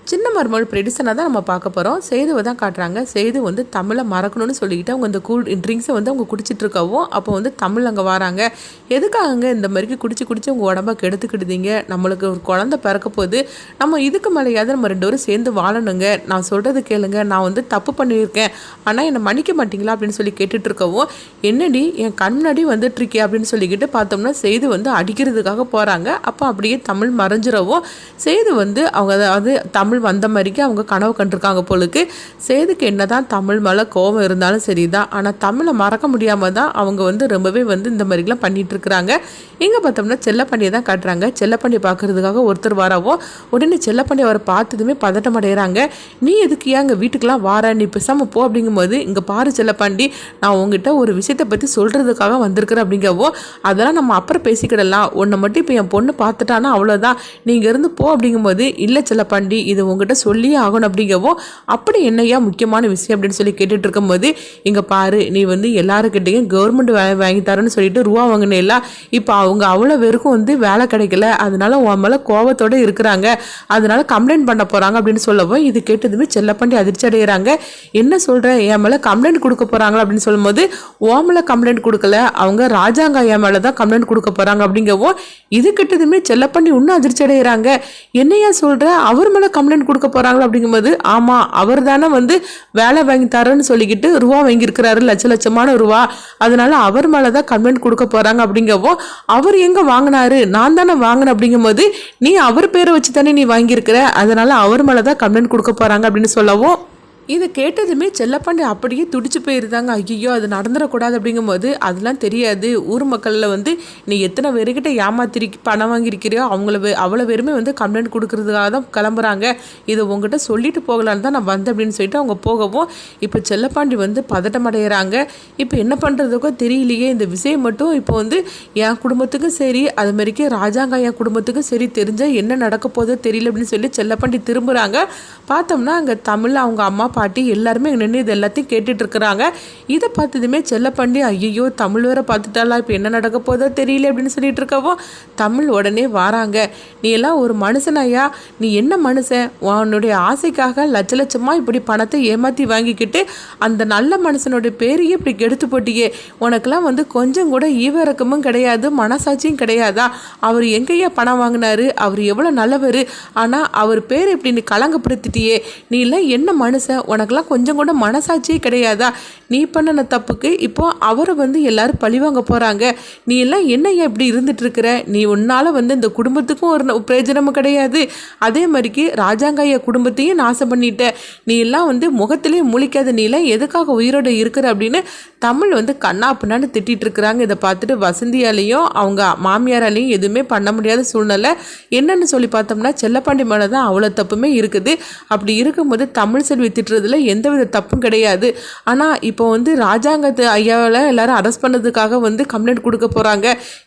சின்ன மருமகள் ப்ரெடிசனாக தான் நம்ம பார்க்க போகிறோம். சேதுவை தான் காட்டுறாங்க. சேது வந்து தமிழை மறக்கணும்னு சொல்லிக்கிட்டு அவங்க இந்த ட்ரிங்க்ஸை வந்து அவங்க குடிச்சிட்டு இருக்கவும் அப்போ வந்து தமிழ் அங்கே வராங்க. எதுக்காக இந்த மாதிரி குடிச்சு உங்கள் உடம்ப கெடுத்துக்கிடுதீங்க, நம்மளுக்கு ஒரு குழந்தை பிறக்க போகுது, நம்ம இதுக்கு மேலேயாவது நம்ம 2 பேரும் சேர்ந்து வாழணுங்க, நான் சொல்கிறது கேளுங்க, நான் வந்து தப்பு பண்ணியிருக்கேன், ஆனால் என்னை மன்னிக்க மாட்டிங்களா அப்படின்னு சொல்லி கேட்டுட்டு இருக்கவும், என்னடி என் கண் முன்னாடி வந்துட்டுருக்கே அப்படின்னு சொல்லிக்கிட்டு பார்த்தோம்னா சேது வந்து அடிக்கிறதுக்காக போகிறாங்க. அப்போ அப்படியே தமிழ் மறைஞ்சிடவும் சேது வந்து அவங்க அதாவது தமிழ் வந்த மாதிரிக்கு அவங்க கனவு கண்டிருக்காங்க போலுக்கு. சேதுக்கு என்னதான் தமிழ் மேலே கோபம் இருந்தாலும் சரிதான், ஆனால் தமிழை மறக்க முடியாமல் தான் அவங்க வந்து ரொம்பவே வந்து இந்த மாதிரிலாம் பண்ணிட்டு இருக்கிறாங்க. இங்கே பார்த்தோம்னா செல்லப்பாண்டியை தான் காட்டுறாங்க. செல்லப்பாண்டியை பார்க்கறதுக்காக ஒருத்தர் வரவோ உடனே செல்லப்பாண்டி அவரை பார்த்ததுமே பதட்டம் அடைகிறாங்க. நீ எதுக்கு ஏன் எங்கள் வீட்டுக்கெலாம் வார, நீ பேசாமல் போ அப்படிங்கும்போது, இங்கே பாரு செல்லப்பாண்டி, நான் உங்ககிட்ட ஒரு விஷயத்தை பற்றி சொல்கிறதுக்காக வந்திருக்கிறேன் அப்படிங்கவோ, அதெல்லாம் நம்ம அப்புறம் பேசிக்கிடலாம், உன்னை மட்டும் இப்போ என் பொண்ணு பார்த்துட்டானா அவ்வளோதான், நீங்கள் இருந்து போ அப்படிங்கும்போது, இல்லை செல்லப்பாண்டி இது உங்ககிட்ட சொல்லியே ஆகணும் அப்படிங்கவோ, அப்படி என்னையா முக்கியமான விஷயம் அப்படின்னு சொல்லி கேட்டுட்டு இருக்கும்போது, இங்கே பாரு நீ வந்து எல்லாருக்கிட்டையும் கவர்மெண்ட் வேலை வாங்கி தரேன்னு சொல்லிட்டு ரூபா வாங்கினேல, இப்போ அவங்க அவ்வளோ பேருக்கும் வந்து வேலை கிடைக்கல, அதனால உன் மேலே கோபத்தோடு இருக்கிறாங்க, அதனால கம்ப்ளைண்ட் பண்ண போகிறாங்க அப்படின்னு சொல்லவும், இது கேட்டதுமே செல்லப்பாண்டி அதிர்ச்சி அடைகிறாங்க. என்ன சொல்கிறேன், என் மேலே கம்ப்ளைண்ட் கொடுக்க போகிறாங்களா அப்படின்னு சொல்லும்போது, ஓ மேலே கம்ப்ளைண்ட் கொடுக்கல, அவங்க ராஜாங்க என் மேலே தான் கம்ப்ளைண்ட் கொடுக்க போகிறாங்க அப்படிங்கவும், இது கேட்டதுமே செல்லப்பாண்டி இன்னும் அதிர்ச்சி அடைகிறாங்க. என்னையா சொல்கிற, அவர் மேலே கம்ப்ளைண்ட் கொடுக்க போறாங்களா அப்படிங்கும்போது, ஆமா அவர் தானே வந்து வேலை வாங்கி தரேன்னு சொல்லிக்கிட்டு ரூபா வாங்கியிருக்கிறாரு, லட்சமான ரூபா, அதனால அவர் மேலதான் கம்ப்ளைண்ட் கொடுக்க போறாங்க அப்படிங்கவோ, அவர் எங்க வாங்கினாரு, நான் தானே வாங்கினேன் அப்படிங்கும்போது, நீ அவர் பேரை வச்சு தானே நீ வாங்கியிருக்கிற, அதனால அவர் மேலதான் கம்ப்ளைண்ட் கொடுக்க போறாங்க அப்படின்னு சொல்லவும், இதை கேட்டதுமே செல்லப்பாண்டி அப்படியே துடிச்சு போயிருந்தாங்க. ஐயோ அது நடந்துடக்கூடாது அப்படிங்கும்போது, அதெல்லாம் தெரியாது, ஊர் மக்களில் வந்து நீ எத்தனை பேருக்கிட்ட ஏமாத்திரி பணம் வாங்கியிருக்கிறியோ அவ்வளோ பேருமே வந்து கம்ப்ளைண்ட் கொடுக்கறதுக்காக தான் கிளம்புறாங்க, இதை உங்ககிட்ட சொல்லிட்டு போகலான்னு தான் நான் வந்தேன் அப்படின்னு சொல்லிட்டு அவங்க போகவும், இப்போ செல்லப்பாண்டி வந்து பதட்டம் அடைகிறாங்க. இப்போ என்ன பண்ணுறதுக்கோ தெரியலையே, இந்த விஷயம் மட்டும் இப்போ வந்து என் குடும்பத்துக்கும் சரி, அது மாதிரிக்கு ராஜாங்க என் குடும்பத்துக்கும் சரி தெரிஞ்சால் என்ன நடக்க போதோ தெரியல அப்படின்னு சொல்லி செல்லப்பாண்டி திரும்புகிறாங்க. பார்த்தோம்னா அங்கே தமிழ் அவங்க அம்மா பாட்டி எல்லாருமே நின்று இது எல்லாத்தையும் கேட்டுட்டு இருக்கிறாங்க. இதை பார்த்ததுமே செல்லப்பாண்டி, ஐயோ தமிழ் வேற பார்த்துட்டாலா, இப்போ என்ன நடக்க போதோ தெரியல அப்படின்னு சொல்லிட்டு இருக்கவோ, தமிழ் உடனே வராங்க. நீ எல்லாம் ஒரு மனுஷனாயா, நீ என்ன மனுஷன், உன்னுடைய ஆசைக்காக லட்சமாக இப்படி பணத்தை ஏமாற்றி வாங்கிக்கிட்டு அந்த நல்ல மனுஷனுடைய பேரையே இப்படி கெடுத்து போட்டியே, உனக்கெல்லாம் வந்து கொஞ்சம் கூட ஈவிரக்கமும் கிடையாது, மனசாட்சியும் கிடையாதா, அவர் எங்கேயா பணம் வாங்கினாரு, அவர் எவ்வளோ நல்லவர், ஆனால் அவர் பேர் இப்படி நீ கலங்கப்படுத்திட்டியே, நீ எல்லாம் என்ன மனுஷன், உனக்கெல்லாம் கொஞ்சம் கூட மனசாட்சியே கிடையாதா, நீ பண்ணின தப்புக்கு இப்போ அவரை வந்து எல்லாரும் பழிவாங்க போகிறாங்க, நீ எல்லாம் என்ன இப்படி இருந்துட்டு இருக்கிற, நீ உன்னால் வந்து இந்த குடும்பத்துக்கும் ஒரு பிரயோஜனமும் கிடையாது, அதே மாதிரிக்கு ராஜாங்காய குடும்பத்தையும் நாசம் பண்ணிட்ட, நீ எல்லாம் வந்து முகத்திலே முழிக்காத, நீ எல்லாம் எதுக்காக உயிரோடு இருக்கிற அப்படின்னு தமிழ் வந்து கண்ணா பின்னான்னு திட்டிகிட்டு இருக்கிறாங்க. இதை பார்த்துட்டு வசந்தியாலையும் அவங்க மாமியாராலையும் எதுவுமே பண்ண முடியாத சூழ்நிலை. என்னன்னு சொல்லி பார்த்தோம்னா செல்லப்பாண்டி மேலே தான் அவ்வளோ தப்புமே இருக்குது. அப்படி இருக்கும்போது தமிழ் செல்வி திட்டுறதுல எந்தவித தப்பும் கிடையாது. ஆனால் இப்போ வந்து ராஜாங்கத்து ஐயாவில் எல்லாரும் அரெஸ்ட் பண்ணதுக்காக வந்து கம்ப்ளைண்ட் கொடுக்க போகிறாங்க.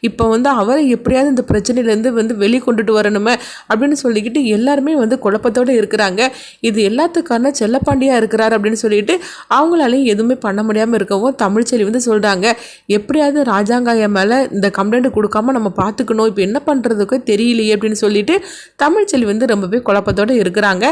இப்போ வந்து அவரை எப்படியாவது இந்த பிரச்சனையிலேருந்து வந்து வெளியே கொண்டுட்டு வரணுமே அப்படின்னு சொல்லிக்கிட்டு எல்லாருமே வந்து குழப்பத்தோடு இருக்கிறாங்க. இது எல்லாத்துக்கான செல்லப்பாண்டியாக இருக்கிறார் அப்படின்னு சொல்லிட்டு அவங்களாலையும் எதுவுமே பண்ண முடியாமல் இருக்கவும் தமிழ்ச்செல்வி வந்து சொல்கிறாங்க, எப்படியாவது ராஜாங்காய மேலே இந்த கம்ப்ளைண்ட் கொடுக்காம நம்ம பார்த்துக்கணும், இப்போ என்ன பண்ணுறதுக்கு தெரியலையே அப்படின்னு சொல்லிட்டு தமிழ்ச்செல்வி வந்து ரொம்பவே குழப்பத்தோடு இருக்கிறாங்க.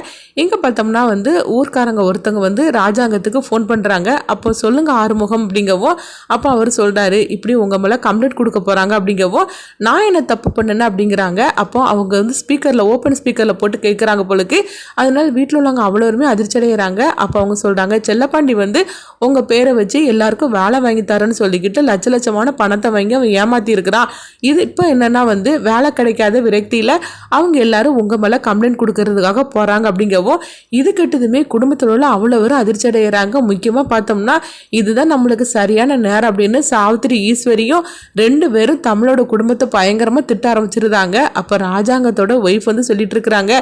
இங்கே பார்த்தோம்னா வந்து ஊர்க்காரங்க ஒருத்தவங்க வந்து ராஜாங்கத்துக்கு ஃபோன் பண்ணுறாங்க. அப்போ சொல்லுங்க ஆறுமுகம் அப்படிங்கவோ, அப்போ அவர் சொல்கிறாரு, இப்படி உங்கள் மேலே கம்ப்ளைண்ட் கொடுக்க போகிறாங்க அப்படிங்கவோ, நான் என்ன தப்பு பண்ணேன்னு அப்படிங்கிறாங்க. அப்போ அவங்க வந்து ஸ்பீக்கரில் ஓப்பன் ஸ்பீக்கரில் போட்டு கேட்குறாங்க போலுக்கு. அதனால வீட்டில் உள்ளவங்க அவ்வளோருமே அதிர்ச்சி அடைகிறாங்க. அப்போ அவங்க சொல்கிறாங்க, செல்லப்பாண்டி வந்து உங்கள் பேரை வச்சு எல்லாருக்கும் வேலை வாங்கி தரேன்னு சொல்லிக்கிட்டு லட்சமான பணத்தை வாங்கி அவன் ஏமாற்றி இருக்கிறான். இது இப்போ என்னன்னா வந்து வேலை கிடைக்காத விரக்தியில் அவங்க எல்லாரும் உங்கள் மேலே கம்ப்ளைண்ட் கொடுக்கறதுக்காக போகிறாங்க அப்படிங்கவோ, இது கெட்டதுமே குடும்பத்தில் உள்ள அவ்வளோ பேரும் அதிர்ச்சி அடைகிறாங்க. முக்கியமாக பார்த்தோம்னா இதுதான் நம்மளுக்கு சரியான நேரம் அப்படின்னு சாவித்திரி ஈஸ்வரியும் 2 பேரும் தமிழோட குடும்பத்தை பயங்கரமாக திட்ட ஆரம்பிச்சிருந்தாங்க. அப்போ ராஜாங்கத்தோட ஒய்ஃப் வந்து சொல்லிட்டு இருக்கிறாங்க,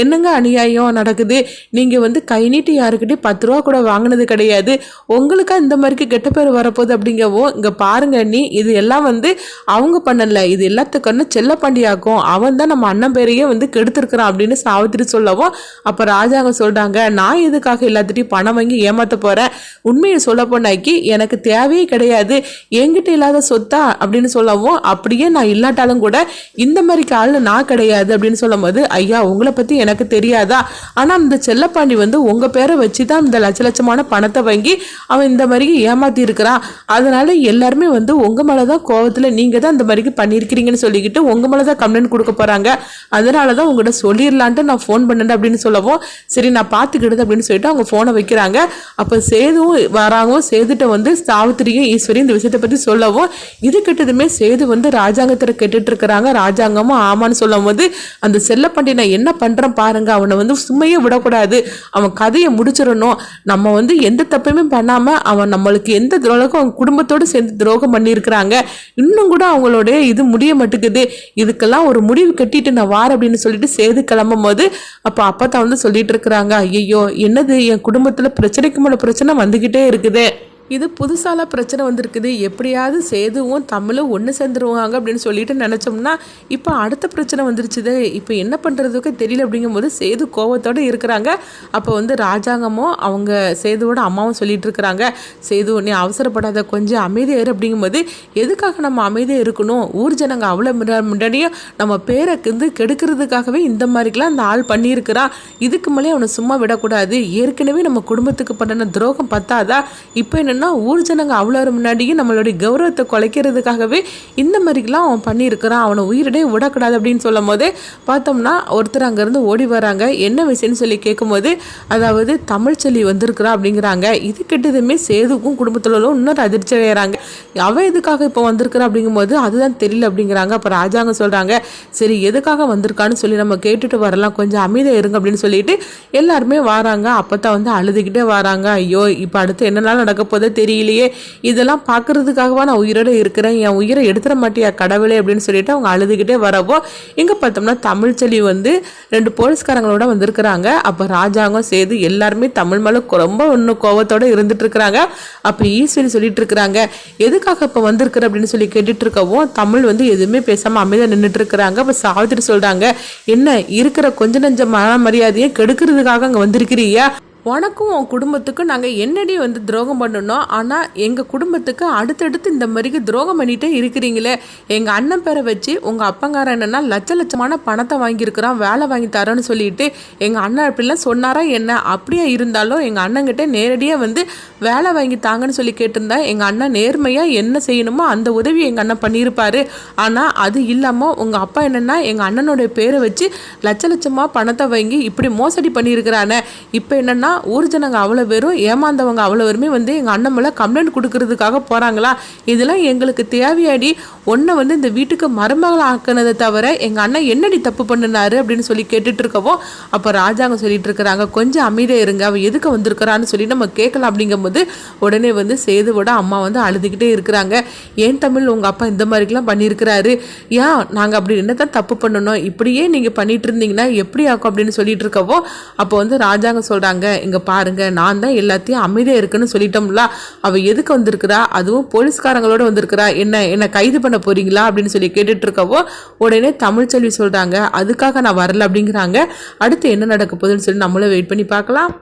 என்னங்க அநியாயம் நடக்குது, நீங்கள் வந்து கை நீட்டி யாருக்கிட்டே 10 ரூபா கூட வாங்கினது கிடையாது, உங்களுக்கா இந்த மாதிரிக்கு கெட்ட பேர் வரப்போகுது அப்படிங்கவோ, இங்கே பாருங்க நீ இது எல்லாம் வந்து அவங்க பண்ணல, இது எல்லாத்துக்கும் செல்லப்பாண்டியாக்கும், அவன் தான் நம்ம அண்ணன் பேரையே வந்து கெடுத்துருக்கிறான் அப்படின்னு சாவித்திரி சொல்லவும், அப்போ ராஜாங்க சொல்கிறாங்க, நான் எதுக்காக எதுக்காக எல்லாத்திட்டையும் பணம் வாங்கி ஏமாத்த போகிறேன், உண்மையை சொல்ல போனாக்கி எனக்கு தேவையே கிடையாது, என்கிட்ட இல்லாத சொத்தா அப்படின்னு சொல்லவும், அப்படியே நான் இல்லாட்டாலும் கூட இந்த மாதிரிக்கு ஆள் நான் கிடையாது அப்படின்னு சொல்லும் போது, ஐயா உங்களை பற்றி எனக்கு தெரியாதா, ஆனால் இந்த செல்லப்பாண்டி வந்து உங்கள் பேரை வச்சு தான் இந்த லட்சமான பணத்தை வாங்கி அவன் இந்த மாதிரி ஏமாத்தி இருக்கிறான், அதனால எல்லாருமே வந்து உங்கள் மேலே தான் கோவத்தில் நீங்கள் தான் இந்த மாதிரிக்கு பண்ணியிருக்கிறீங்கன்னு சொல்லிக்கிட்டு உங்கள் மேலே தான் கம்ப்ளைண்ட் கொடுக்க போகிறாங்க, அதனால தான் உங்கள்கிட்ட சொல்லிடலான்ட்டு நான் ஃபோன் பண்ணேன் அப்படின்னு சொல்லவும், சரி நான் பார்த்துக்கிடுது அப்படின்னு சொல்லிட்டு அவங்க ஃபோனை வைக்கிறாங்க. அப்போ சேதுவும் வராங்க. சேதுட்ட வந்து சாவித்திரியும் ஈஸ்வரியும் இந்த விஷயத்தை பற்றி சொல்லவும், இது கிட்டதுமே சேது வந்து ராஜாங்கத்தில் கேட்டுட்டு இருக்கிறாங்க. ராஜாங்கமும் ஆமான்னு சொல்லும் போது, அந்த செல்லப்பாண்டி நான் என்ன பண்ணுறேன் பாருங்க, அவனை வந்து சும்மையே விடக்கூடாது, அவன் கதையை முடிச்சிடணும், நம்ம வந்து எந்த தப்பையுமே பண்ணாமல் அவன் நம்மளுக்கு எந்த துரோகம் அவங்க குடும்பத்தோடு சேர்ந்து துரோகம் பண்ணியிருக்கிறாங்க, இன்னும் கூட அவங்களுடைய இது முடிய மாட்டேங்குது, இதுக்கெல்லாம் ஒரு முடிவு கட்டிட்டு நான் வார் அப்படின்னு சொல்லிட்டு சேது கிளம்பும் போது, அப்போ அப்பத்தான் வந்து சொல்லிட்டு இருக்கிறாங்க, ஐயோ என்னது என் குடும்பத்தில் பிரச்சனைக்கு மேலே பிரச்சனை வந்துக்கிட்டே இருக்குது, இது புதுசால பிரச்சனை வந்திருக்குது, எப்படியாவது சேதுவும் தமிழும் ஒன்று சேர்ந்துருவாங்க அப்படின்னு சொல்லிட்டு நினச்சோம்னா இப்போ அடுத்த பிரச்சனை வந்துருச்சுது, இப்போ என்ன பண்ணுறதுக்கு தெரியல அப்படிங்கும்போது சேது கோவத்தோடு இருக்கிறாங்க. அப்போ வந்து ராஜாங்கமும் அவங்க சேதுவோட அம்மாவும் சொல்லிட்டு இருக்கிறாங்க, சேது நீ அவசரப்படாத, கொஞ்சம் அமைதியாயிரு அப்படிங்கும்போது, எதுக்காக நம்ம அமைதியாக இருக்கணும், ஊர் ஜனங்க அவ்வளோ முன்னாடியும் நம்ம பேரை வந்து கெடுக்கிறதுக்காகவே இந்த மாதிரிக்கெலாம் அந்த ஆள் பண்ணியிருக்கிறான், இதுக்கு மேலே அவனை சும்மா விடக்கூடாது, ஏற்கனவே நம்ம குடும்பத்துக்கு பண்ணின துரோகம் பத்தாதா, இப்போ என்ன ஊர் ஜனங்க அவ்வளோ முன்னாடியே நம்மளுடைய கௌரவத்தை குலைக்கிறதுக்காகவே இந்த மாதிரிலாம் அவன் பண்ணியிருக்கிறான், அவனை உயிரிடையே விடக்கூடாது அப்படின்னு சொல்லும் போது பார்த்தோம்னா ஒருத்தர் அங்கேருந்து ஓடி வராங்க. என்ன விஷயம்னு சொல்லி கேட்கும்போது, அதாவது தமிழ்ச்செல்வி வந்திருக்கிறா அப்படிங்கிறாங்க. இது கிட்டதுமே சேதுக்கும் குடும்பத்தில் இன்னொரு அதிர்ச்சி அடைகிறாங்க. அவன் எதுக்காக இப்போ வந்திருக்கிறா அப்படிங்கும்போது அதுதான் தெரியல அப்படிங்கிறாங்க. அப்போ ராஜாங்க சொல்கிறாங்க, சரி எதுக்காக வந்திருக்கான்னு சொல்லி நம்ம கேட்டுட்டு வரலாம், கொஞ்சம் அமைதியாக இருங்க அப்படின்னு சொல்லிட்டு எல்லாருமே வராங்க. அப்போ தான் வந்து அழுதுகிட்டே வராங்க, ஐயோ இப்போ அடுத்து என்னெல்லாம் நடக்க போதே தெரியலையே, இதெல்லாம் பார்க்கறதுக்காகவா நான் உயிரோடு இருக்கிறேன், என் உயிரை எடுத்துட மாட்டியா கடவுளே அப்படின்னு சொல்லிட்டு அவங்க அழுதுகிட்டே வரவோ, இங்கே பார்த்தோம்னா தமிழ்ச்செல்வி வந்து 2 போலீஸ்காரங்களோட வந்திருக்கிறாங்க. அப்போ ராஜாங்கம் சேது எல்லாருமே தமிழ் மேலே ரொம்ப ஒன்று கோவத்தோடு இருந்துட்டு இருக்கிறாங்க. அப்போ ஈஸ்வரி சொல்லிட்டு இருக்கிறாங்க, எதுக்காக இப்போ வந்திருக்கிற அப்படின்னு சொல்லி கேட்டுட்டு இருக்கவும், தமிழ் வந்து எதுவுமே பேசாமல் அமைதியாக நின்றுட்டு இருக்கிறாங்க. அப்போ சாவித்திரி சொல்கிறாங்க, என்ன இருக்கிற கொஞ்ச நஞ்ச மரியாதையை கெடுக்கிறதுக்காக அங்கே வந்திருக்கிறியா, உனக்கும் உன் குடும்பத்துக்கும் நாங்கள் என்னடி வந்து துரோகம் பண்ணணும், ஆனால் எங்கள் குடும்பத்துக்கு அடுத்தடுத்து இந்த மாதிரிக்கு துரோகம் பண்ணிகிட்டே இருக்கிறீங்களே, எங்கள் அண்ணன் பேரை வச்சு உங்கள் அப்பங்காரன் என்னென்னா லட்சமான பணத்தை வாங்கியிருக்கிறான், வேலை வாங்கி தரேன்னு சொல்லிட்டு எங்கள் அண்ணன் அப்படிலாம் சொன்னாரா என்ன, அப்படியே இருந்தாலும் எங்கள் அண்ணங்கிட்ட நேரடியாக வந்து வேலை வாங்கி தாங்கன்னு சொல்லி கேட்டிருந்தா எங்கள் அண்ணன் நேர்மையாக என்ன செய்யணுமோ அந்த உதவி எங்கள் அண்ணன் பண்ணியிருப்பார், ஆனால் அது இல்லாமல் உங்கள் அப்பா என்னென்னா எங்கள் அண்ணனுடைய பேரை வச்சு லட்சமாக பணத்தை வாங்கி இப்படி மோசடி பண்ணியிருக்கிறானே, இப்போ என்னென்னா ஊர் ஜனங்க அவ்வளோ பேரும் ஏமாந்தவங்க அவ்வளோ பேருமே வந்து எங்கள் அண்ணன் மேலே கம்ப்ளைண்ட் கொடுக்கறதுக்காக போகிறாங்களா, இதெல்லாம் எங்களுக்கு தேவையாடி, ஒன்றை வந்து இந்த வீட்டுக்கு மருமகள் ஆக்கினதை தவிர எங்கள் அண்ணன் என்னடி தப்பு பண்ணினாரு அப்படின்னு சொல்லி கேட்டுட்டு இருக்கவும், அப்போ ராஜாங்க சொல்லிட்டு இருக்கிறாங்க, கொஞ்சம் அமைதியாக இருங்க, அவள் எதுக்கு வந்திருக்கிறான்னு சொல்லி நம்ம கேட்கலாம் அப்படிங்கும்போது உடனே வந்து சேதுவோட அம்மா வந்து அழுதுகிட்டே இருக்கிறாங்க, ஏன் தமிழ் உங்கள் அப்பா இந்த மாதிரிக்கெலாம் பண்ணியிருக்கிறாரு, ஏன் நாங்கள் அப்படி என்ன தான் தப்பு பண்ணணும், இப்படியே நீங்கள் பண்ணிட்டு இருந்தீங்கன்னா எப்படி ஆக்கும் அப்படின்னு சொல்லிட்டு இருக்கவோ, அப்போ வந்து ராஜாங்க சொல்கிறாங்க, இங்கே பாருங்க நான் தான் எல்லாத்தையும் அமைதியாக இருக்குன்னு சொல்லிட்டோம்ல, அவள் எதுக்கு வந்திருக்கிறா, அதுவும் போலீஸ்காரங்களோட வந்திருக்கிறா, என்ன கைது பண்ண போறீங்களா அப்படின்னு சொல்லி கேட்டுட்டு இருக்கவோ, உடனே தமிழ்ச்செல்வி சொல்கிறாங்க, அதுக்காக நான் வரல அப்படிங்கிறாங்க. அடுத்து என்ன நடக்க போகுதுன்னு சொல்லி நம்மளும் வெயிட் பண்ணி பார்க்கலாம்.